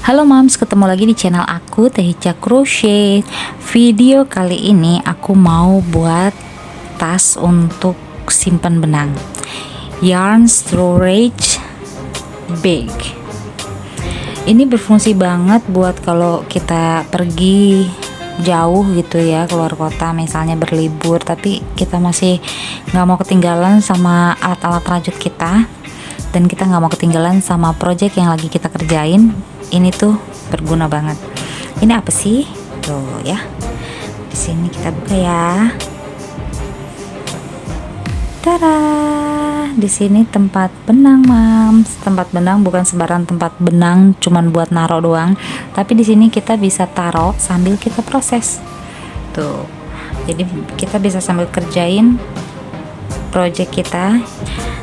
Halo Mams, ketemu lagi di channel aku Teh Ica Crochet. Video kali ini aku mau buat tas untuk simpan benang, yarn storage bag. Ini berfungsi banget buat kalau kita pergi jauh gitu ya, keluar kota misalnya berlibur, tapi kita masih nggak mau ketinggalan sama alat-alat rajut kita, dan kita nggak mau ketinggalan sama project yang lagi kita kerjain. Ini tuh berguna banget. Ini apa sih? Tuh ya. Di sini kita buka ya. Tada! Di sini tempat benang, Mams. Tempat benang bukan sembarang tempat benang cuman buat naro doang, tapi di sini kita bisa taruh sambil kita proses. Tuh. Jadi kita bisa sambil kerjain project kita.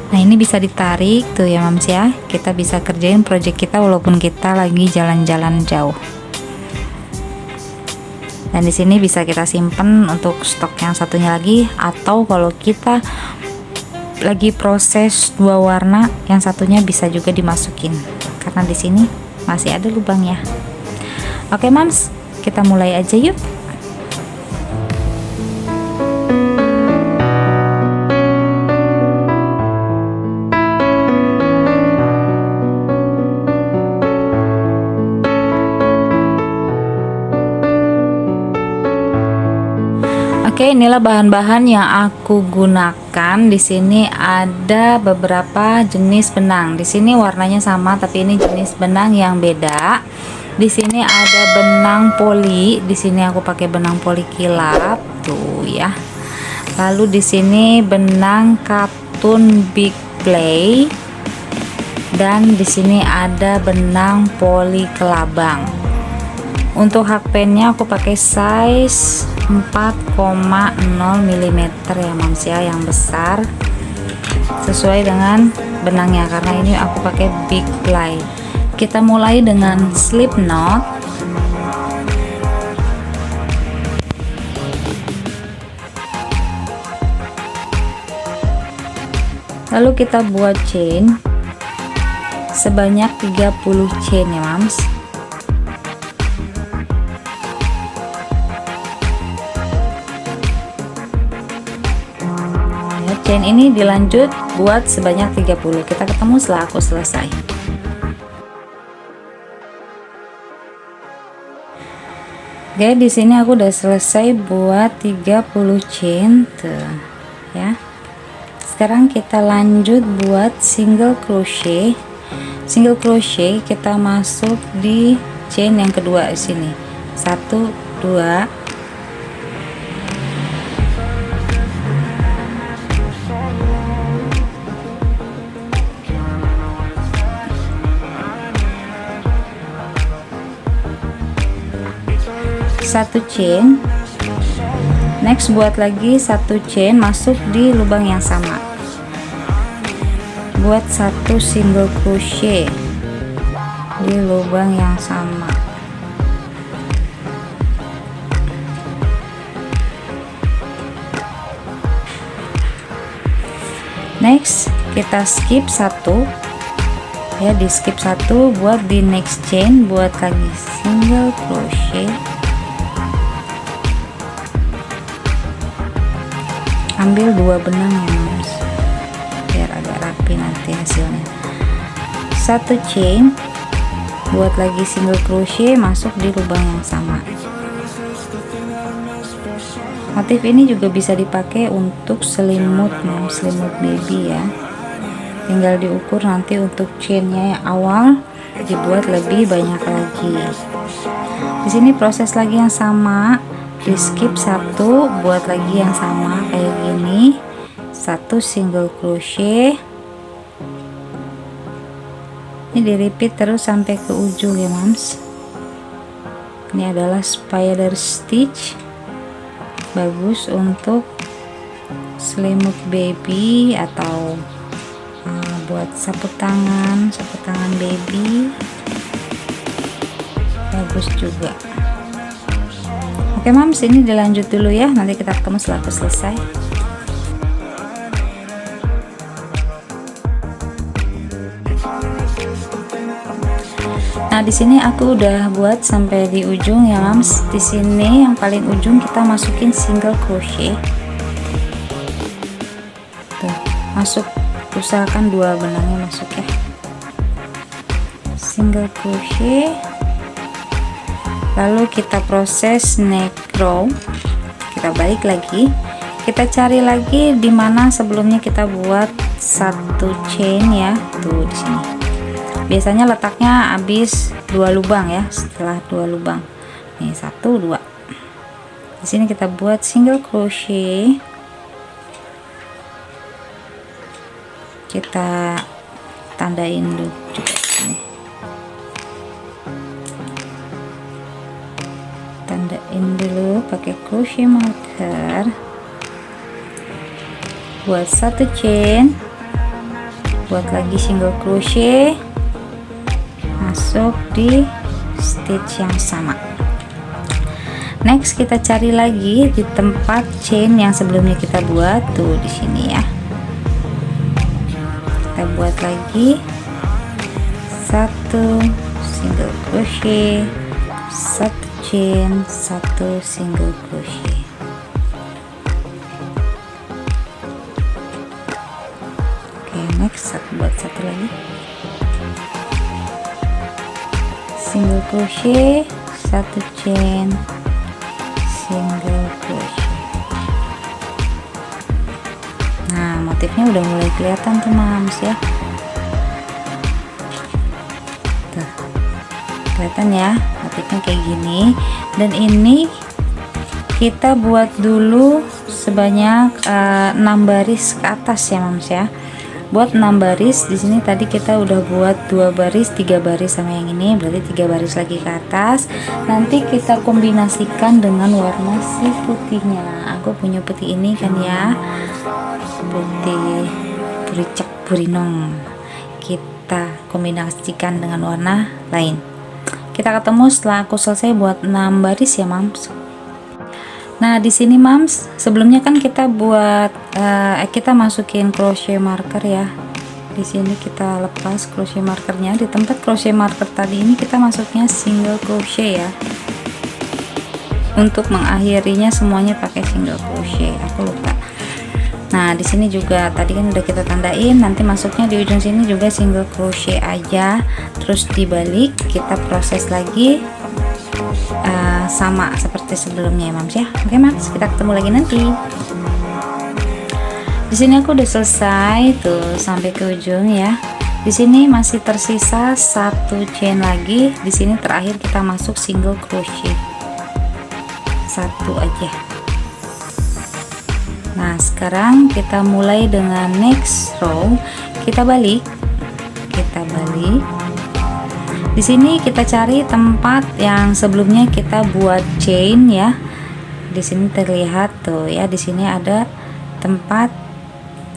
Nah, ini bisa ditarik tuh ya Mams ya. Kita bisa kerjain project kita walaupun kita lagi jalan-jalan jauh. Dan di sini bisa kita simpen untuk stok yang satunya lagi, atau kalau kita lagi proses dua warna, yang satunya bisa juga dimasukin karena di sini masih ada lubangnya. Oke Mams, kita mulai aja yuk. Oke, inilah bahan-bahan yang aku gunakan. Di sini ada beberapa jenis benang. Di sini warnanya sama, tapi ini jenis benang yang beda. Di sini ada benang poli. Di sini aku pakai benang poli kilap, tuh ya. Lalu di sini benang katun big play. Dan di sini ada benang poli kelabang. Untuk hakpennya aku pakai size 4,0 mm ya Mams ya, yang besar sesuai dengan benangnya, karena ini aku pakai big ply. Kita mulai dengan slip knot. Lalu kita buat chain sebanyak 30 chain ya Mams. Chain ini dilanjut buat sebanyak 30. Kita ketemu setelah aku selesai. Oke, di sini aku udah selesai buat 30 chain tuh ya. Sekarang kita lanjut buat single crochet. Single crochet kita masuk di chain yang kedua di sini. 1 2 satu chain. Next buat lagi satu chain, masuk di lubang yang sama, buat satu single crochet di lubang yang sama. Next kita skip satu ya, di skip satu, buat di next chain, buat lagi single crochet. Ambil dua benang ya Mams, biar agak rapi nanti hasilnya. Satu chain, buat lagi single crochet, masuk di lubang yang sama. Motif ini juga bisa dipakai untuk selimut Mams, selimut baby ya. Tinggal diukur nanti untuk chainnya yang awal dibuat lebih banyak lagi. Di sini proses lagi yang sama. Di skip satu, buat lagi yang sama kayak gini, satu single crochet. Ini di repeat terus sampai ke ujung ya Mams. Ini adalah spider stitch, bagus untuk selimut baby atau buat sapu tangan baby, bagus juga. Oke Mams, ini dilanjut dulu ya, nanti kita ketemu setelah aku selesai. Nah, Nah, di sini aku udah buat sampai di ujung ya, Mams. Di sini yang paling ujung kita masukin single crochet. Tuh, masuk, usahakan 2 benangnya masuk ya. Single crochet. Lalu kita proses neck row. Kita balik lagi. Kita cari lagi di mana sebelumnya kita buat 1 chain ya. Tuh di sini. Biasanya letaknya habis 2 lubang ya, setelah 2 lubang nih 1 2. Di sini kita buat single crochet, kita tandain dulu juga sini, tandain dulu pakai crochet marker, buat 1 chain, buat lagi single crochet, masuk di stitch yang sama. Next kita cari lagi di tempat chain yang sebelumnya kita buat, tuh di sini ya. Kita buat lagi 1 single crochet, 1 chain, 1 single crochet. Oke, next buat 1 lagi. Single crochet, 1 chain, single crochet. Nah, motifnya udah mulai kelihatan tuh, Mams ya. Tuh, kelihatan ya motifnya kayak gini. Dan ini kita buat dulu sebanyak 6 baris ke atas ya, Mams ya. Buat 6 baris. Di sini tadi kita udah buat 2 baris, 3 baris sama yang ini, berarti 3 baris lagi ke atas. Nanti kita kombinasikan dengan warna si putihnya. Aku punya putih ini kan ya, putih puricak purinong. Kita kombinasikan dengan warna lain. Kita ketemu setelah aku selesai buat 6 baris ya, Mams. Nah, di sini, Mams, sebelumnya kan kita buat kita masukin crochet marker ya. Di sini kita lepas crochet markernya. Di tempat crochet marker tadi ini kita masuknya single crochet ya. Untuk mengakhirinya semuanya pakai single crochet. Aku lupa. Nah, di sini juga tadi kan udah kita tandain, nanti masuknya di ujung sini juga single crochet aja. Terus dibalik, kita proses lagi sama seperti sebelumnya ya, Mams ya. Oke, Mams, kita ketemu lagi nanti. Di sini aku udah selesai tuh sampai ke ujung ya. Di sini masih tersisa 1 chain lagi. Di sini terakhir kita masuk single crochet 1 aja. Nah, sekarang kita mulai dengan next row. Kita balik. Di sini kita cari tempat yang sebelumnya kita buat chain ya. Di sini terlihat tuh ya, di sini ada tempat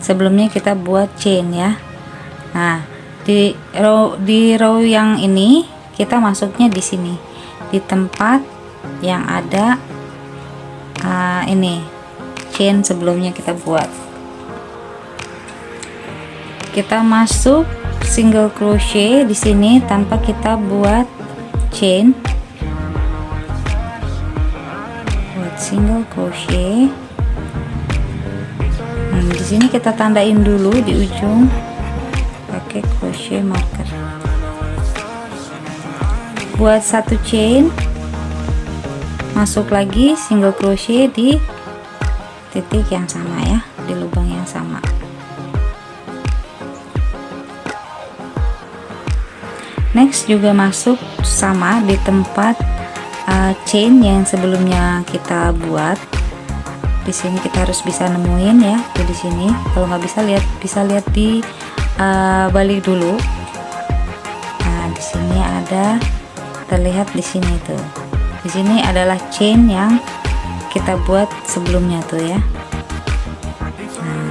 sebelumnya kita buat chain ya. Nah, di row yang ini kita masuknya di sini, di tempat yang ada ini chain sebelumnya kita buat. Kita masuk single crochet di sini tanpa kita buat chain. Buat single crochet. Di sini kita tandain dulu di ujung pakai crochet marker. Buat 1 chain, masuk lagi single crochet di titik yang sama ya, di lubang yang sama. Next juga masuk sama di tempat chain yang sebelumnya kita buat. Di sini kita harus bisa nemuin ya, tuh di sini. Kalau nggak bisa lihat di balik dulu. Nah, di sini ada terlihat di sini tuh. Di sini adalah chain yang kita buat sebelumnya tuh ya. Nah,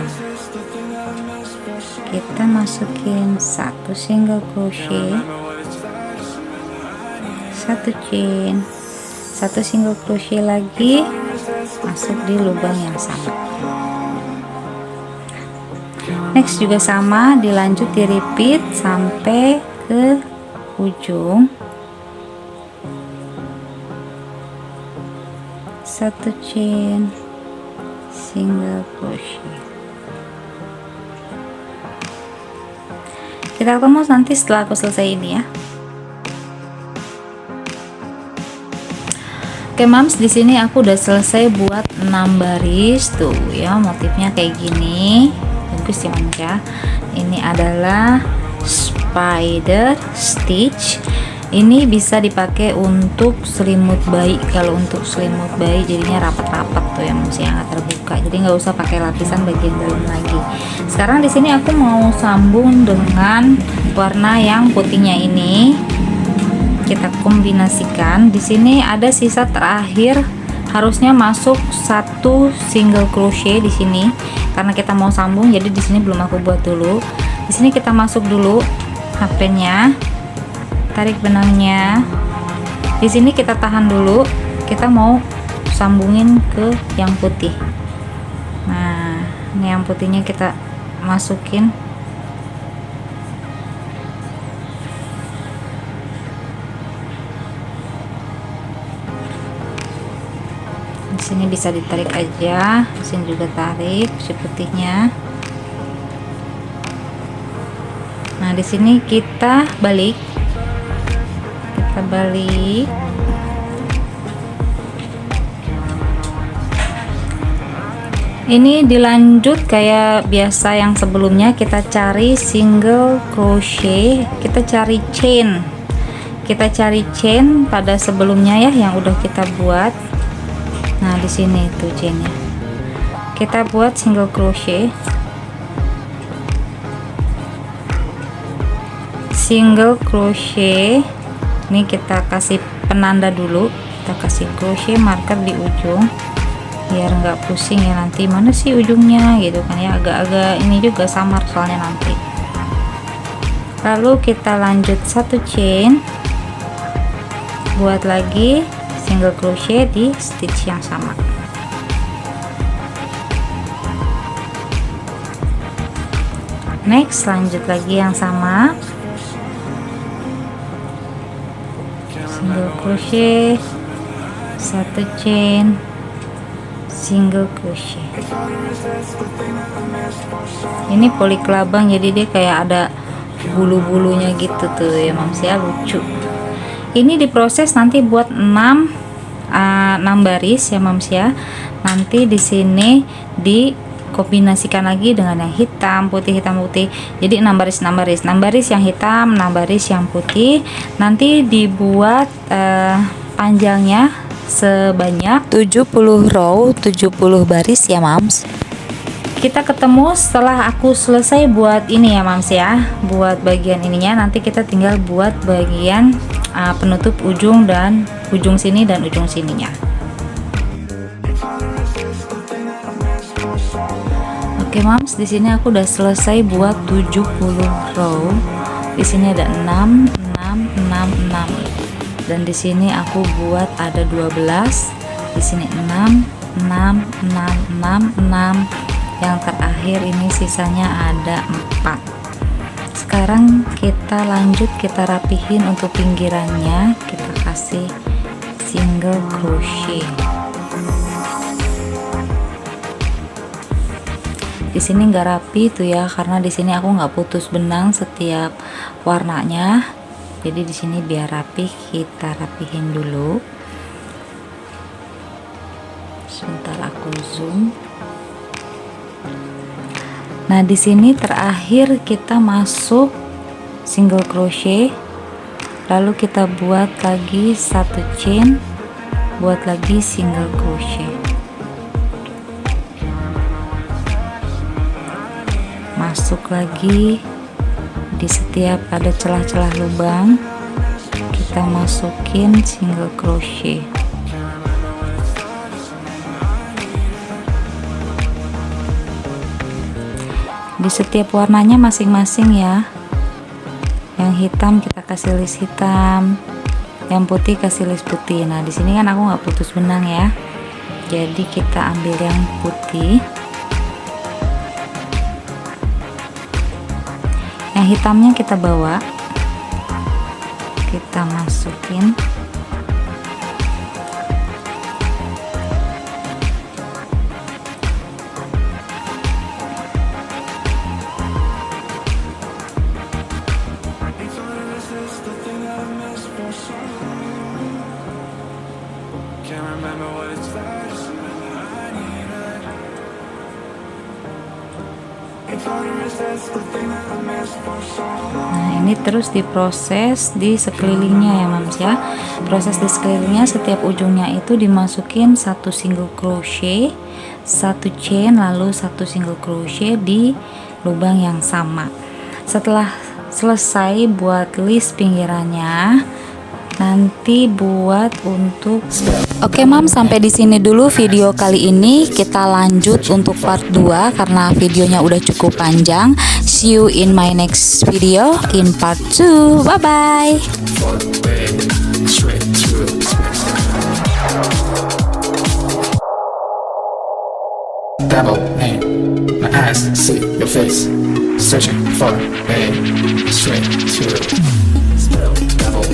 kita masukin 1 single crochet, 1 chain, 1 single crochet lagi, masuk di lubang yang sama. Next juga sama, dilanjut di repeat sampai ke ujung. 1 chain, single crochet. Kita ketemu nanti setelah aku selesai ini ya. Oke mams, di sini aku udah selesai buat 6 baris tuh ya, motifnya kayak gini. Bagus ya mams ya. Ini adalah spider stitch. Ini bisa dipakai untuk selimut bayi. Kalau untuk selimut bayi jadinya rapat-rapat tuh ya mams ya, nggak terbuka. Jadi nggak usah pakai lapisan bagian dalam lagi. Sekarang di sini aku mau sambung dengan warna yang putihnya ini. Kita kombinasikan. Di sini ada sisa terakhir, harusnya masuk 1 single crochet di sini karena kita mau sambung, jadi di sini belum aku buat dulu. Di sini kita masuk dulu HP-nya, tarik benangnya. Di sini kita tahan dulu, kita mau sambungin ke yang putih. Nah, ini yang putihnya kita masukin. Di sini bisa ditarik aja, di sini juga tarik si putihnya. Nah, di sini kita balik. Ini dilanjut kayak biasa yang sebelumnya, kita cari single crochet, kita cari chain pada sebelumnya ya yang udah kita buat. Nah, di sini tuh chainnya. Kita buat single crochet. Ini kita kasih penanda dulu. Kita kasih crochet marker di ujung biar nggak pusing ya nanti mana sih ujungnya gitu kan ya, agak-agak ini juga samar soalnya nanti. Lalu kita lanjut 1 chain, buat lagi single crochet di stitch yang sama. Next, lanjut lagi yang sama, single crochet, 1 chain, single crochet. Ini poli kelabang, jadi dia kayak ada bulu-bulunya gitu tuh ya mams ya, lucu. Ini diproses nanti buat 6 baris ya mams ya. Nanti di sini dikombinasikan lagi dengan yang hitam putih. Jadi 6 baris yang hitam, 6 baris yang putih. Nanti dibuat panjangnya sebanyak 70 row, 70 baris ya mams. Kita ketemu setelah aku selesai buat ini ya mams ya, buat bagian ininya. Nanti kita tinggal buat bagian penutup ujung dan ujung sini dan ujung sininya. Oke mams, di sini aku udah selesai buat 70 row. Di sini ada 6 dan di sini aku buat ada 12. Di sini 6. Yang terakhir ini sisanya ada 4. Sekarang kita lanjut, kita rapihin untuk pinggirannya, kita kasih single crochet. Di sini nggak rapi tuh ya, karena di sini aku nggak putus benang setiap warnanya. Jadi di sini biar rapi, kita rapihin dulu. Sebentar aku zoom. Nah, di sini terakhir kita masuk single crochet, lalu kita buat lagi 1 chain, buat lagi single crochet, masuk lagi di setiap ada celah-celah lubang, kita masukin single crochet. Di setiap warnanya masing-masing ya. Yang hitam kita kasih list hitam, yang putih kasih list putih. Nah, di sini kan aku nggak putus benang ya, jadi kita ambil yang putih. Yang hitamnya kita bawa, kita masukin. Nah, ini terus diproses di sekelilingnya ya Mams ya. Proses di sekelilingnya, setiap ujungnya itu dimasukin satu single crochet, satu chain, lalu satu single crochet di lubang yang sama. Setelah selesai buat list pinggirannya, nanti buat untuk Oke Mam, sampai di sini dulu video kali ini. Kita lanjut untuk part 2 karena videonya udah cukup panjang. See you in my next video in part 2. Bye bye. Double aim, my eyes see your face, searching for a straight to double